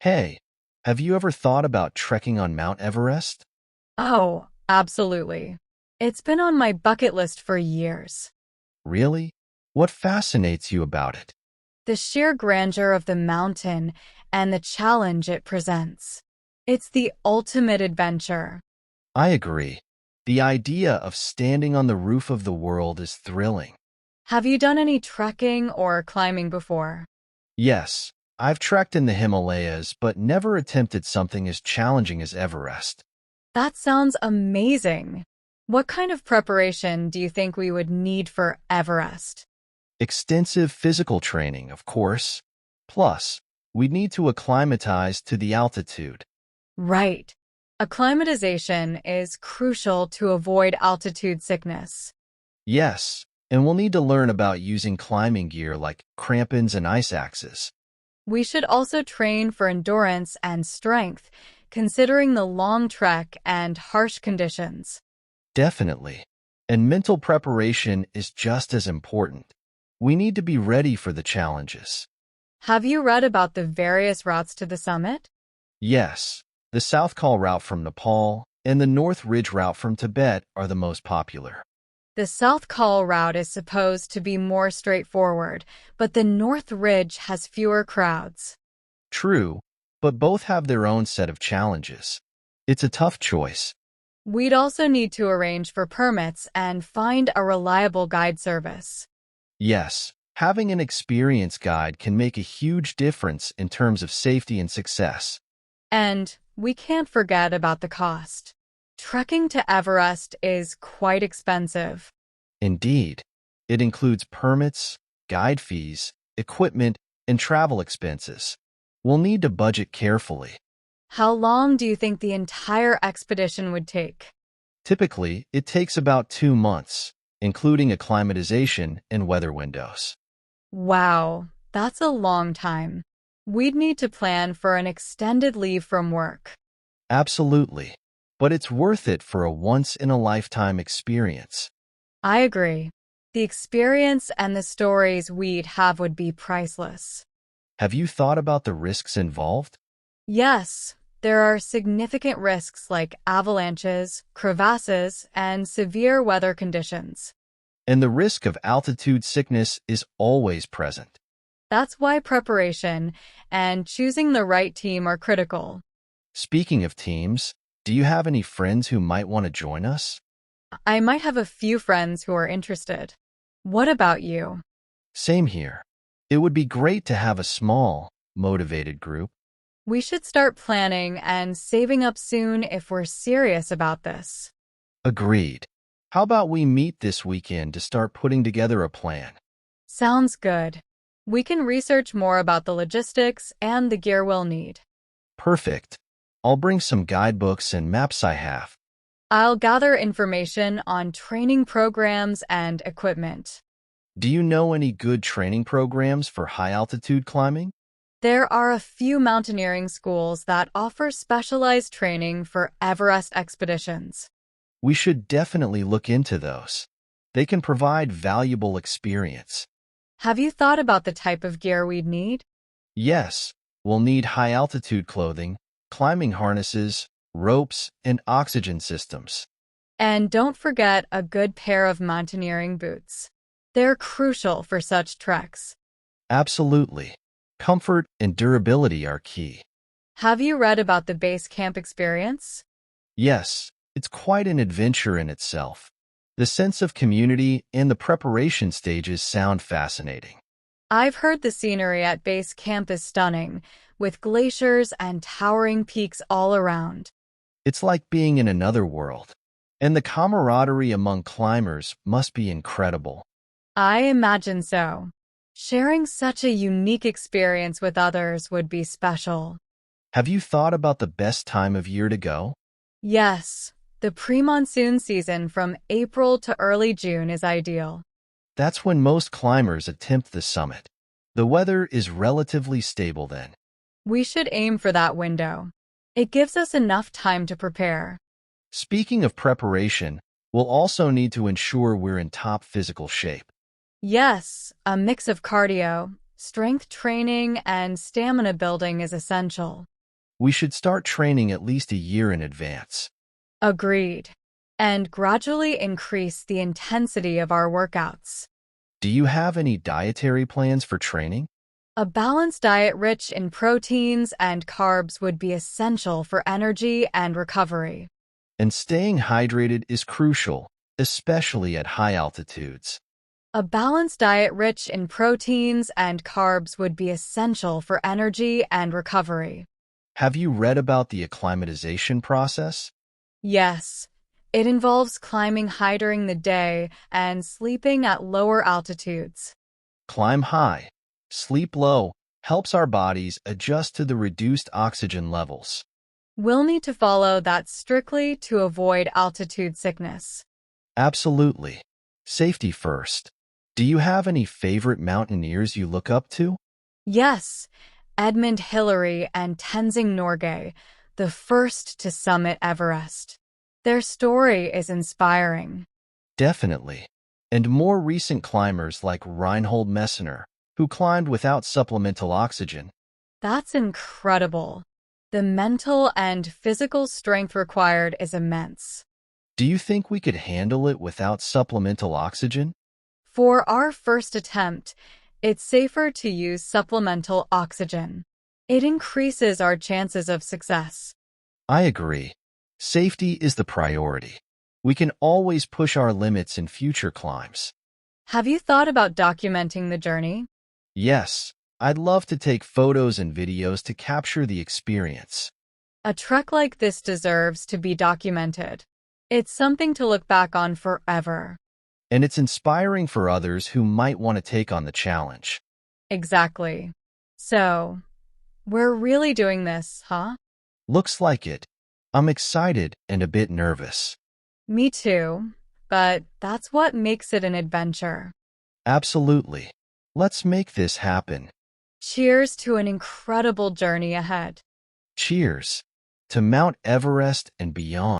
Hey, have you ever thought about trekking on Mount Everest? Oh, absolutely. It's been on my bucket list for years. Really? What fascinates you about it? The sheer grandeur of the mountain and the challenge it presents. It's the ultimate adventure. I agree. The idea of standing on the roof of the world is thrilling. Have you done any trekking or climbing before? Yes, I've trekked in the Himalayas, but never attempted something as challenging as Everest. That sounds amazing. What kind of preparation do you think we would need for Everest? Extensive physical training, of course. Plus, we'd need to acclimatize to the altitude. Right. Acclimatization is crucial to avoid altitude sickness. Yes, and we'll need to learn about using climbing gear like crampons and ice axes. We should also train for endurance and strength, considering the long trek and harsh conditions. Definitely. And mental preparation is just as important. We need to be ready for the challenges. Have you read about the various routes to the summit? Yes, the South Col route from Nepal and the North Ridge route from Tibet are the most popular. The South Col route is supposed to be more straightforward, but the North Ridge has fewer crowds. True, but both have their own set of challenges. It's a tough choice. We'd also need to arrange for permits and find a reliable guide service. Yes, having an experienced guide can make a huge difference in terms of safety and success. And we can't forget about the cost. Trekking to Everest is quite expensive. Indeed, it includes permits, guide fees, equipment, and travel expenses. We'll need to budget carefully. How long do you think the entire expedition would take? Typically, it takes about 2 months, including acclimatization and weather windows. Wow, that's a long time. We'd need to plan for an extended leave from work. Absolutely, but it's worth it for a once-in-a-lifetime experience. I agree. The experience and the stories we'd have would be priceless. Have you thought about the risks involved? Yes, there are significant risks like avalanches, crevasses, and severe weather conditions. And the risk of altitude sickness is always present. That's why preparation and choosing the right team are critical. Speaking of teams, do you have any friends who might want to join us? I might have a few friends who are interested. What about you? Same here. It would be great to have a small, motivated group. We should start planning and saving up soon if we're serious about this. Agreed. How about we meet this weekend to start putting together a plan? Sounds good. We can research more about the logistics and the gear we'll need. Perfect. I'll bring some guidebooks and maps I have. I'll gather information on training programs and equipment. Do you know any good training programs for high-altitude climbing? There are a few mountaineering schools that offer specialized training for Everest expeditions. We should definitely look into those. They can provide valuable experience. Have you thought about the type of gear we'd need? Yes, we'll need high-altitude clothing, climbing harnesses, ropes, and oxygen systems. And don't forget a good pair of mountaineering boots. They're crucial for such treks. Absolutely. Comfort and durability are key. Have you read about the base camp experience? Yes, it's quite an adventure in itself. The sense of community and the preparation stages sound fascinating. I've heard the scenery at base camp is stunning, with glaciers and towering peaks all around. It's like being in another world. And the camaraderie among climbers must be incredible. I imagine so. Sharing such a unique experience with others would be special. Have you thought about the best time of year to go? Yes, the pre-monsoon season from April to early June is ideal. That's when most climbers attempt the summit. The weather is relatively stable then. We should aim for that window. It gives us enough time to prepare. Speaking of preparation, we'll also need to ensure we're in top physical shape. Yes, a mix of cardio, strength training, and stamina building is essential. We should start training at least a year in advance. Agreed. And gradually increase the intensity of our workouts. Do you have any dietary plans for training? A balanced diet rich in proteins and carbs would be essential for energy and recovery. And staying hydrated is crucial, especially at high altitudes. A balanced diet rich in proteins and carbs would be essential for energy and recovery. Have you read about the acclimatization process? Yes, it involves climbing high during the day and sleeping at lower altitudes. Climb high, sleep low, helps our bodies adjust to the reduced oxygen levels. We'll need to follow that strictly to avoid altitude sickness. Absolutely. Safety first. Do you have any favorite mountaineers you look up to? Yes, Edmund Hillary and Tenzing Norgay, the first to summit Everest. Their story is inspiring. Definitely. And more recent climbers like Reinhold Messner, who climbed without supplemental oxygen. That's incredible. The mental and physical strength required is immense. Do you think we could handle it without supplemental oxygen? For our first attempt, it's safer to use supplemental oxygen. It increases our chances of success. I agree. Safety is the priority. We can always push our limits in future climbs. Have you thought about documenting the journey? Yes, I'd love to take photos and videos to capture the experience. A trek like this deserves to be documented. It's something to look back on forever. And it's inspiring for others who might want to take on the challenge. Exactly. So, we're really doing this, huh? Looks like it. I'm excited and a bit nervous. Me too, but that's what makes it an adventure. Absolutely. Let's make this happen. Cheers to an incredible journey ahead. Cheers to Mount Everest and beyond.